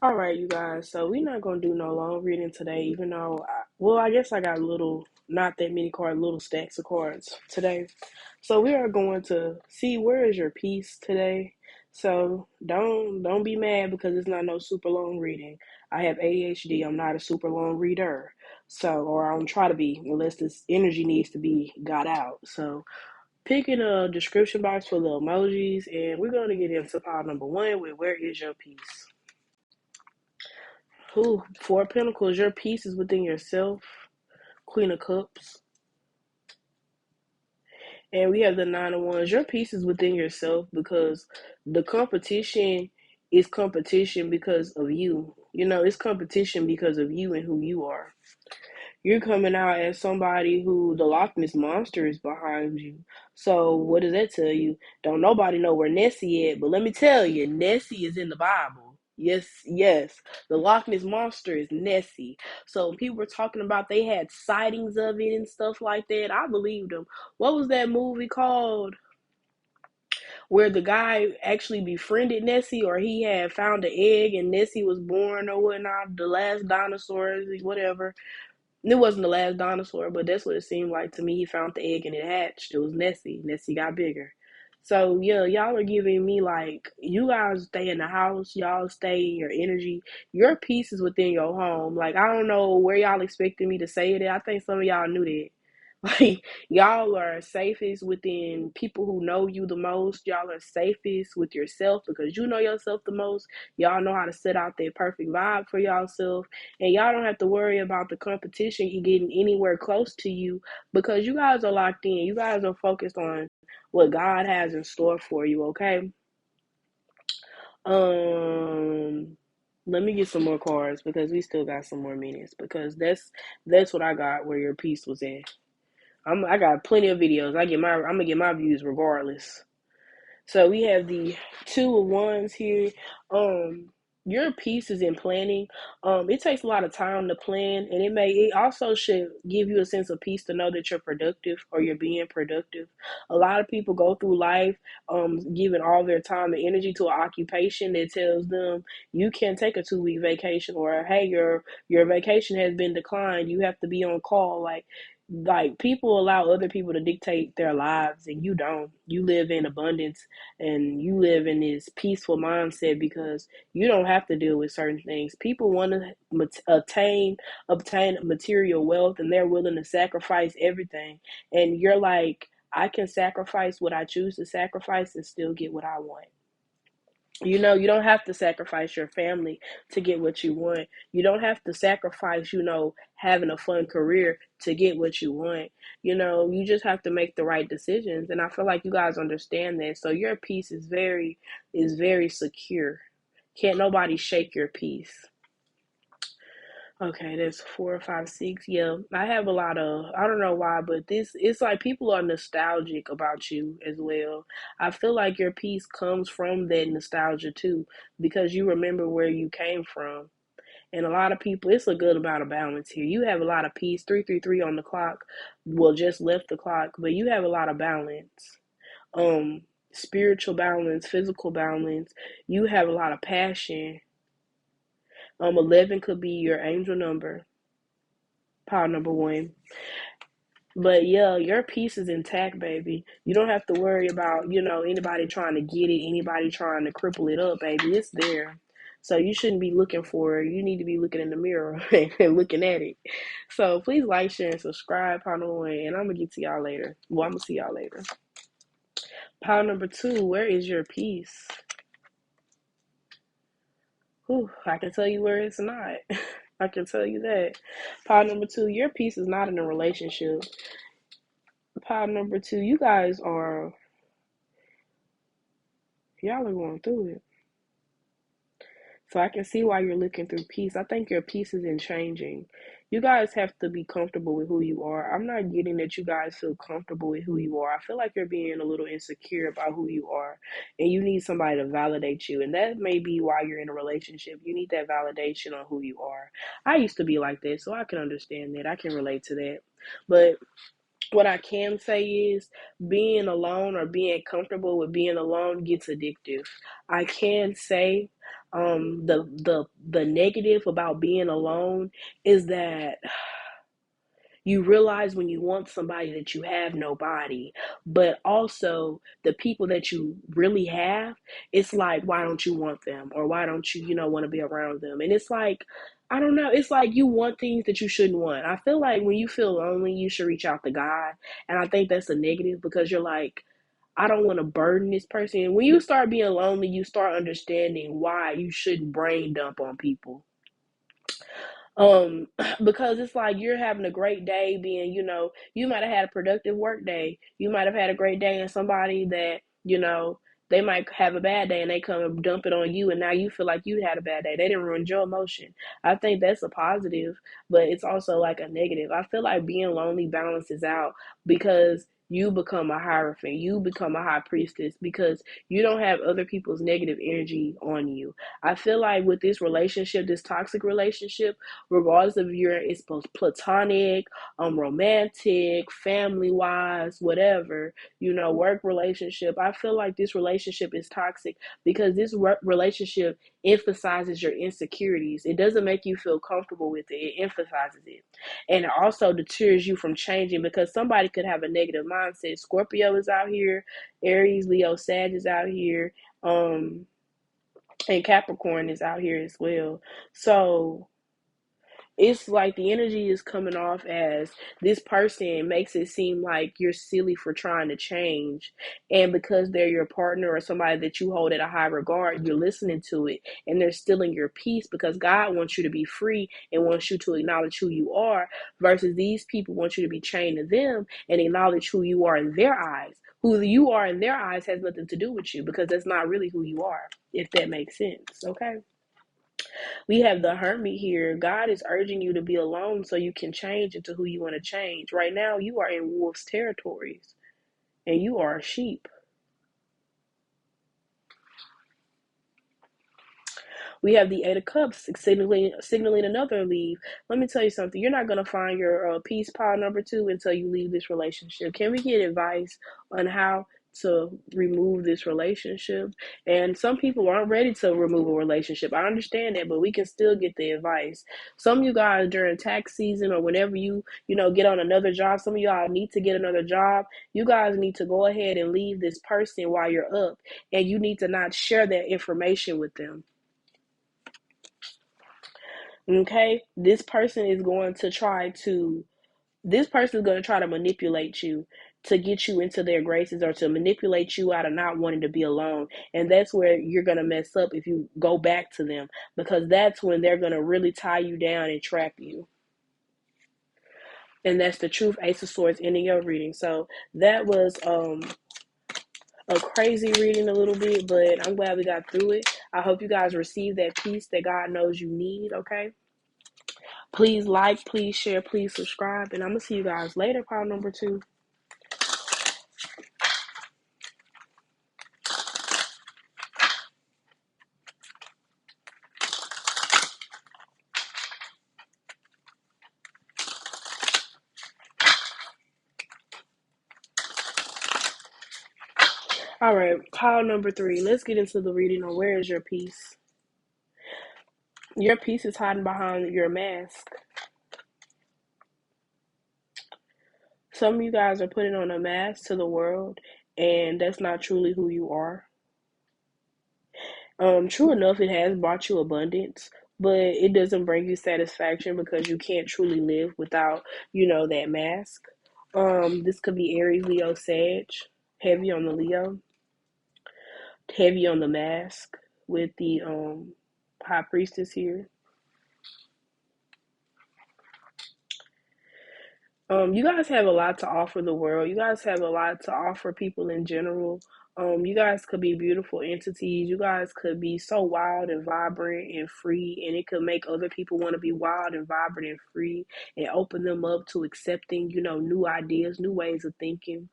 All right, you guys. So we're not gonna do no long reading today, even though, I guess I got not that many cards, little stacks of cards today. So we are going to see where is your peace today. So don't be mad because it's not no super long reading. I have ADHD. I'm not a super long reader. So, or I don't try to be unless this energy needs to be got out. So pick in a description box for the emojis, and we're gonna get into pile number one with where is your peace. Who? Four of Pentacles. Your peace is within yourself. Queen of Cups. And we have the Nine of Wands. Your peace is within yourself because the competition is competition because of you. You know, it's competition because of you and who you are. You're coming out as somebody who the Loch Ness Monster is behind you. So what does that tell you? Don't nobody know where Nessie at, but let me tell you, Nessie is in the Bible. Yes, yes. The Loch Ness Monster is Nessie. So when people were talking about they had sightings of it and stuff like that, I believed them. What was that movie called? Where the guy actually befriended Nessie, or he had found an egg and Nessie was born or whatnot, the last dinosaurs, whatever. It wasn't the last dinosaur, but that's what it seemed like to me. He found the egg and it hatched. It was Nessie. Nessie got bigger. So yeah, y'all are giving me like, you guys stay in the house, y'all stay in your energy. Your peace is within your home. Like, I don't know where y'all expected me to say it. I think some of y'all knew that. Like, y'all are safest within people who know you the most. Y'all are safest with yourself because you know yourself the most. Y'all know how to set out that perfect vibe for yourself. And y'all don't have to worry about the competition getting anywhere close to you because you guys are locked in. You guys are focused on what God has in store for you, okay? Um Let me get some more cards because we still got some more minutes because that's what I got where your piece was at. I got plenty of videos. I'm gonna get my views regardless. So we have the Two of Wands here. Um, your piece is in planning. It takes a lot of time to plan, and it also should give you a sense of peace to know that you're productive or you're being productive. A lot of people go through life giving all their time and energy to an occupation that tells them you can't take a 2 week vacation, or hey, your vacation has been declined. You have to be on call. Like people allow other people to dictate their lives, and you don't. You live in abundance and you live in this peaceful mindset because you don't have to deal with certain things. People want to obtain material wealth, and they're willing to sacrifice everything. And you're like, I can sacrifice what I choose to sacrifice and still get what I want. You know, you don't have to sacrifice your family to get what you want. You don't have to sacrifice, having a fun career to get what you want. You just have to make the right decisions. And I feel like you guys understand that. So your peace is very secure. Can't nobody shake your peace. Okay, that's 4, 5, 6. Yeah, I have a lot of, I don't know why, but it's like people are nostalgic about you as well. I feel like your peace comes from that nostalgia too, because you remember where you came from. And a lot of people, it's a good amount of balance here. You have a lot of peace. 333 on the clock. Well, just left the clock, but you have a lot of balance. Um, Spiritual balance, physical balance. You have a lot of passion. 11 could be your angel number. Pile number one. But yeah, your piece is intact, baby. You don't have to worry about, anybody trying to get it, anybody trying to cripple it up, baby. It's there. So you shouldn't be looking for it. You need to be looking in the mirror and looking at it. So please like, share, and subscribe, pile number one. And I'm going to get to y'all later. Well, I'm going to see y'all later. Pile number two, where is your peace? Whew, I can tell you where it's not. I can tell you that. Pile number two, your peace is not in a relationship. Pile number two, y'all are going through it. So I can see why you're looking through peace. I think your peace is in changing. You guys have to be comfortable with who you are. I'm not getting that you guys feel comfortable with who you are. I feel like you're being a little insecure about who you are, and you need somebody to validate you. And that may be why you're in a relationship. You need that validation on who you are. I used to be like that, so I can understand that. I can relate to that. But what I can say is being alone or being comfortable with being alone gets addictive. I can say The negative about being alone is that you realize when you want somebody that you have nobody, but also the people that you really have, it's like, why don't you want them, or why don't you, want to be around them? And it's like, I don't know, it's like you want things that you shouldn't want. I feel like when you feel lonely, you should reach out to God, and I think that's a negative because you're like, I don't want to burden this person. And when you start being lonely, you start understanding why you shouldn't brain dump on people. um because it's like you're having a great day being, you might have had a productive work day, you might have had a great day, and somebody that, they might have a bad day and they come and dump it on you, and now you feel like you had a bad day. They didn't ruin your emotion. I think that's a positive, but it's also like a negative. I feel like being lonely balances out because you become a hierophant, you become a high priestess, because you don't have other people's negative energy on you. I feel like with this relationship, this toxic relationship, regardless of your it's both platonic, romantic, family wise, whatever, work relationship. I feel like this relationship is toxic because this relationship emphasizes your insecurities. It doesn't make you feel comfortable with it. It emphasizes it. And it also deters you from changing because somebody could have a negative mindset. Scorpio is out here, Aries, Leo, Sag is out here, and Capricorn is out here as well. So it's like the energy is coming off as this person makes it seem like you're silly for trying to change. And because they're your partner or somebody that you hold at a high regard, you're listening to it and they're stealing your peace because God wants you to be free and wants you to acknowledge who you are, versus these people want you to be chained to them and acknowledge who you are in their eyes. Who you are in their eyes has nothing to do with you because that's not really who you are, if that makes sense. Okay. We have the hermit here. God is urging you to be alone so you can change into who you want to change. Right now, you are in wolves' territories and you are a sheep. We have the Eight of Cups signaling another leave. Let me tell you something. You're not going to find your peace pile number two until you leave this relationship. Can we get advice on how to remove this relationship? And some people aren't ready to remove a relationship. I understand that, but we can still get the advice. Some of you guys during tax season or whenever you get on another job, some of y'all need to get another job. You guys need to go ahead and leave this person while you're up, and you need to not share that information with them. Okay, this person is going to try to manipulate you to get you into their graces or to manipulate you out of not wanting to be alone. And that's where you're going to mess up if you go back to them, because that's when they're going to really tie you down and trap you. And that's the truth, Ace of Swords, ending your reading. So that was a crazy reading a little bit, but I'm glad we got through it. I hope you guys receive that peace that God knows you need, okay? Please like, please share, please subscribe, and I'm going to see you guys later, pile number two. All right, pile number three. Let's get into the reading on where is your peace. Your peace is hiding behind your mask. Some of you guys are putting on a mask to the world, and that's not truly who you are. True enough, it has brought you abundance, but it doesn't bring you satisfaction because you can't truly live without, that mask. This could be Aries, Leo, Sag, heavy on the Leo, heavy on the mask with the High Priestess here. You guys have a lot to offer the world. You guys have a lot to offer people in general. You guys could be beautiful entities. You guys could be so wild and vibrant and free, and it could make other people want to be wild and vibrant and free and open them up to accepting, new ideas, new ways of thinking.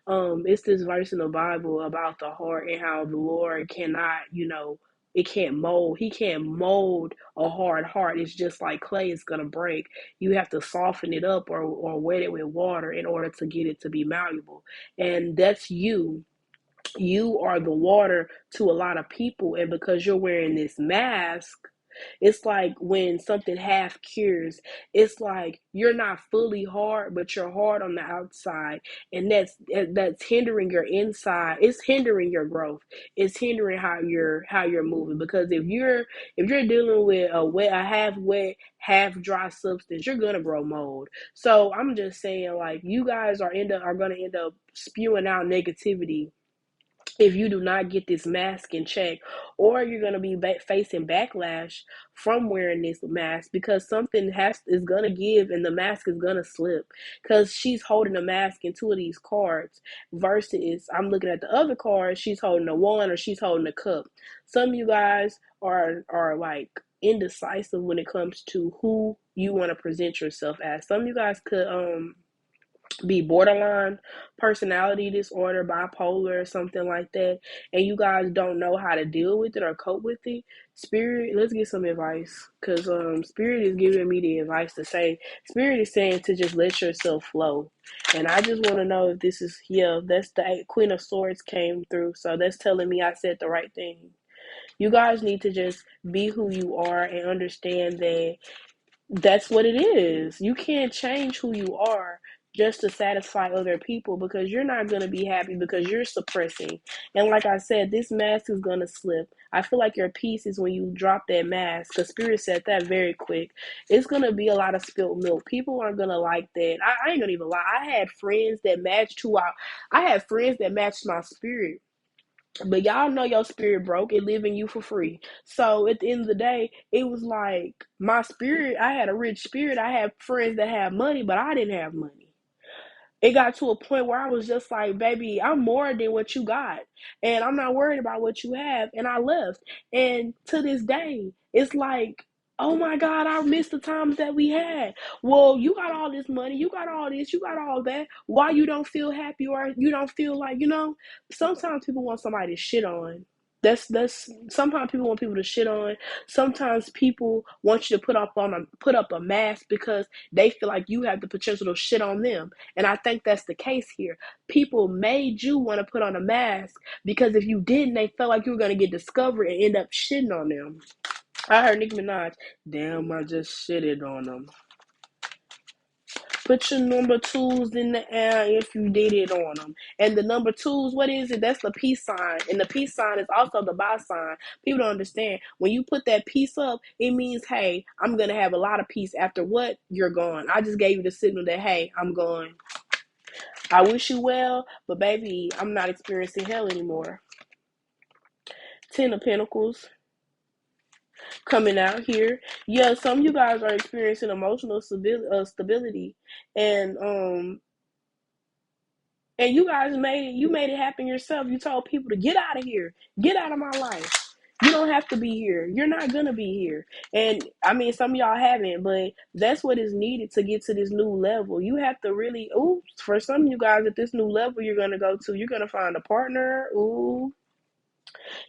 It's this verse in the Bible about the heart and how the Lord cannot, it can't mold. He can't mold a hard heart. It's just like clay, it's gonna break. You have to soften it up or wet it with water in order to get it to be malleable. And that's you You are the water to a lot of people, and because you're wearing this mask, it's like when something half cures, it's like you're not fully hard, but you're hard on the outside, and that's hindering your inside. It's hindering your growth. It's hindering how you're moving, because if you're dealing with a half wet, half dry substance, you're gonna grow mold. So I'm just saying, like, you guys are gonna end up spewing out negativity if you do not get this mask in check, or you're going to be facing backlash from wearing this mask, because something is going to give and the mask is going to slip, because she's holding a mask in two of these cards, versus I'm looking at the other card, she's holding a wand or she's holding a cup. Some of you guys are like indecisive when it comes to who you want to present yourself as. Some of you guys could be borderline personality disorder, bipolar, or something like that, and you guys don't know how to deal with it or cope with it. Spirit, let's get some advice, because Spirit is giving me the advice to say, Spirit is saying to just let yourself flow. And I just want to know if this is, yeah, that's the Queen of Swords came through, so that's telling me I said the right thing. You guys need to just be who you are and understand that that's what it is. You can't change who you are just to satisfy other people, because you're not going to be happy, because you're suppressing. And like I said, this mask is going to slip. I feel like your peace is when you drop that mask, because Spirit said that very quick. It's going to be a lot of spilt milk. People aren't going to like that. I ain't going to even lie. I had friends that matched my spirit. But y'all know your spirit broke. It live in you for free. So at the end of the day, it was like my spirit, I had a rich spirit. I had friends that had money, but I didn't have money. It got to a point where I was just like, baby, I'm more than what you got. And I'm not worried about what you have. And I left. And to this day, it's like, oh my God, I miss the times that we had. Well, you got all this money, you got all this, you got all that. Why you don't feel happy, or you don't feel like, sometimes people want somebody to shit on. That's sometimes people want people to shit on. Sometimes people want you to put up a mask, because they feel like you have the potential to shit on them. And I think that's the case here. People made you want to put on a mask, because if you didn't, they felt like you were going to get discovered and end up shitting on them. I heard Nicki Minaj, damn, I just shitted on them. Put your number twos in the air if you did it on them. And the number twos, what is it? That's the peace sign. And the peace sign is also the buy sign. People don't understand. When you put that peace up, it means, hey, I'm going to have a lot of peace. After what? You're gone. I just gave you the signal that, hey, I'm gone. I wish you well, but baby, I'm not experiencing hell anymore. 10 of Pentacles coming out here. Yeah, some of you guys are experiencing emotional stability, and you guys made it happen yourself. You told people to get out of here, get out of my life. You don't have to be here. You're not gonna be here. And I mean, some of y'all haven't, but that's what is needed to get to this new level. You have to really, for some of you guys at this new level you're gonna go to, you're gonna find a partner.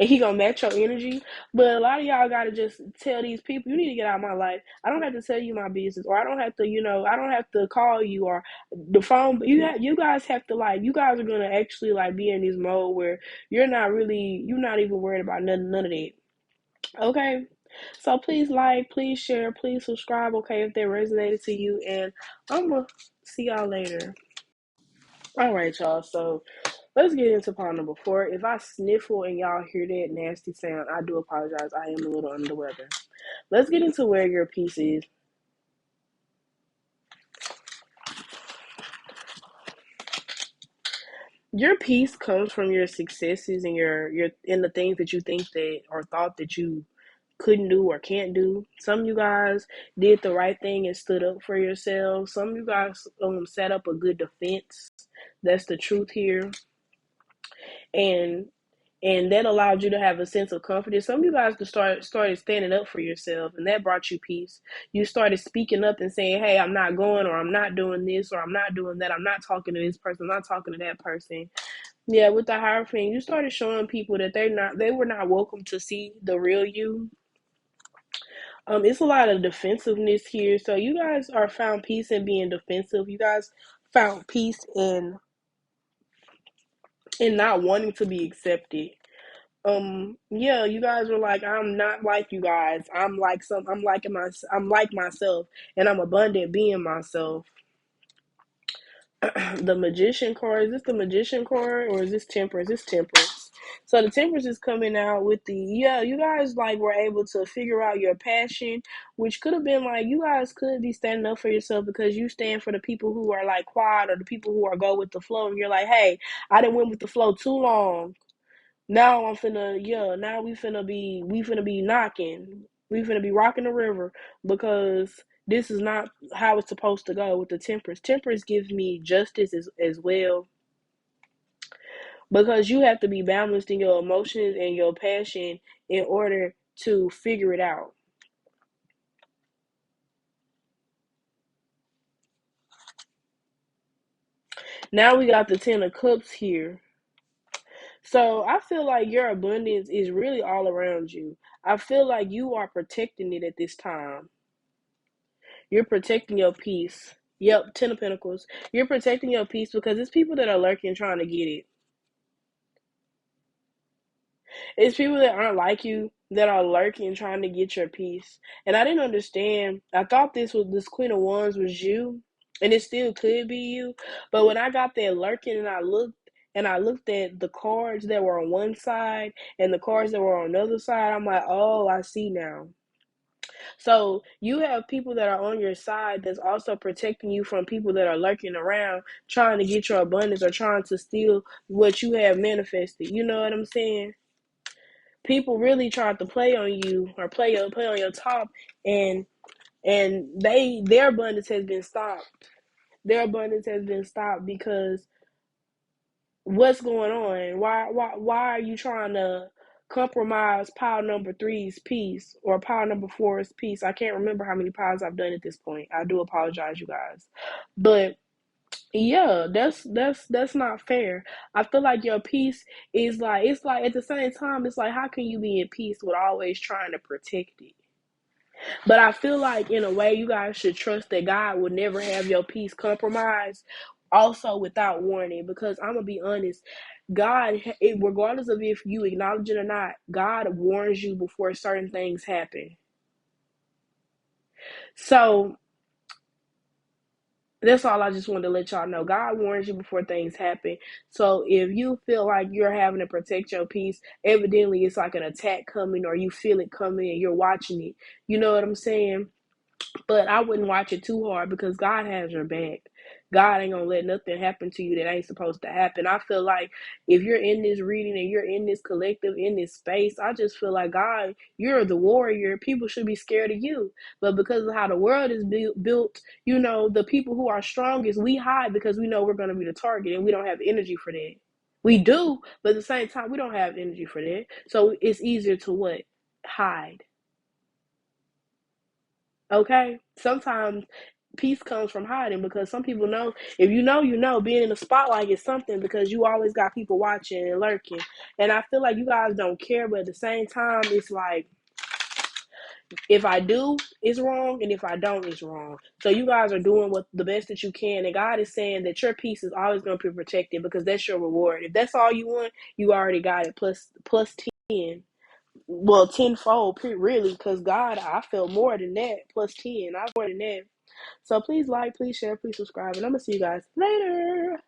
And he gonna match your energy. But a lot of y'all gotta just tell these people, you need to get out of my life. I don't have to tell you my business, or I don't have to, I don't have to call you, or the phone. You guys have to, like, you guys are gonna actually like be in this mode where you're not even worried about none of that. Okay. So please like, please share, please subscribe, okay, if that resonated to you. And I'm gonna see y'all later. All right, y'all. So let's get into part number 4. If I sniffle and y'all hear that nasty sound, I do apologize. I am a little under the weather. Let's get into where your peace is. Your peace comes from your successes and your in the things that you think that or thought that you couldn't do or can't do. Some of you guys did the right thing and stood up for yourselves. Some of you guys set up a good defense. That's the truth here. And that allowed you to have a sense of confidence. Some of you guys started standing up for yourself, and that brought you peace. You started speaking up and saying, hey, I'm not going, or I'm not doing this, or I'm not doing that. I'm not talking to this person. I'm not talking to that person. Yeah, with the Hierophant, you started showing people that they were not welcome to see the real you. It's a lot of defensiveness here. So you guys are found peace in being defensive. You guys found peace in and not wanting to be accepted. Yeah, you guys were like, I'm not like you guys. I'm like myself, and I'm abundant being myself. The magician card, is this the magician card or is this temperance? This temperance. So the temperance is coming out with the, yeah, you guys like were able to figure out your passion, which could have been like, you guys could be standing up for yourself because you stand for the people who are like quiet, or the people who are go with the flow, and you're like, hey, I didn't went with the flow too long. Now I'm finna, yeah, now we finna be knocking. We finna be rocking the river, because this is not how it's supposed to go with the temperance. Temperance gives me justice as well, because you have to be balanced in your emotions and your passion in order to figure it out. Now we got the Ten of Cups here. So I feel like your abundance is really all around you. I feel like you are protecting it at this time. You're protecting your peace. Yep, Ten of Pentacles. You're protecting your peace because it's people that are lurking trying to get it. It's people that aren't like you that are lurking trying to get your peace. And I didn't understand. I thought this Queen of Wands was you, and it still could be you. But when I got there lurking, and I looked at the cards that were on one side and the cards that were on another side, I'm like, oh, I see now. So you have people that are on your side that's also protecting you from people that are lurking around trying to get your abundance or trying to steal what you have manifested. You know what I'm saying? People really tried to play on you or play on your top, and their abundance has been stopped. Their abundance has been stopped because what's going on? Why are you trying to compromise pile number three's piece or pile number four's piece? I can't remember how many piles I've done at this point. I do apologize, you guys. But yeah, that's not fair. I feel like your peace is like, it's like at the same time, it's like, how can you be in peace with always trying to protect it? But I feel like in a way you guys should trust that God will never have your peace compromised, also without warning, because I'm gonna be honest, God, regardless of if you acknowledge it or not, God warns you before certain things happen. So that's all I just wanted to let y'all know. God warns you before things happen. So if you feel like you're having to protect your peace, evidently it's like an attack coming, or you feel it coming and you're watching it. You know what I'm saying? But I wouldn't watch it too hard because God has your back. God ain't gonna let nothing happen to you that ain't supposed to happen. I feel like if you're in this reading and you're in this collective, in this space, I just feel like, God, you're the warrior. People should be scared of you. But because of how the world is built, you know, the people who are strongest, we hide because we know we're gonna be the target, and we don't have energy for that. We do, but at the same time, we don't have energy for that. So it's easier to what? Hide. Okay? Sometimes peace comes from hiding, because some people know, if you know, you know, being in the spotlight is something because you always got people watching and lurking. And I feel like you guys don't care, but at the same time, it's like, if I do, it's wrong, and if I don't, it's wrong. So you guys are doing what the best that you can, and God is saying that your peace is always going to be protected because that's your reward. If that's all you want, you already got it, plus 10. Well, tenfold, really, because God, I felt more than that. Plus 10, I more than that. So please like, please share, please subscribe, and I'm gonna see you guys later.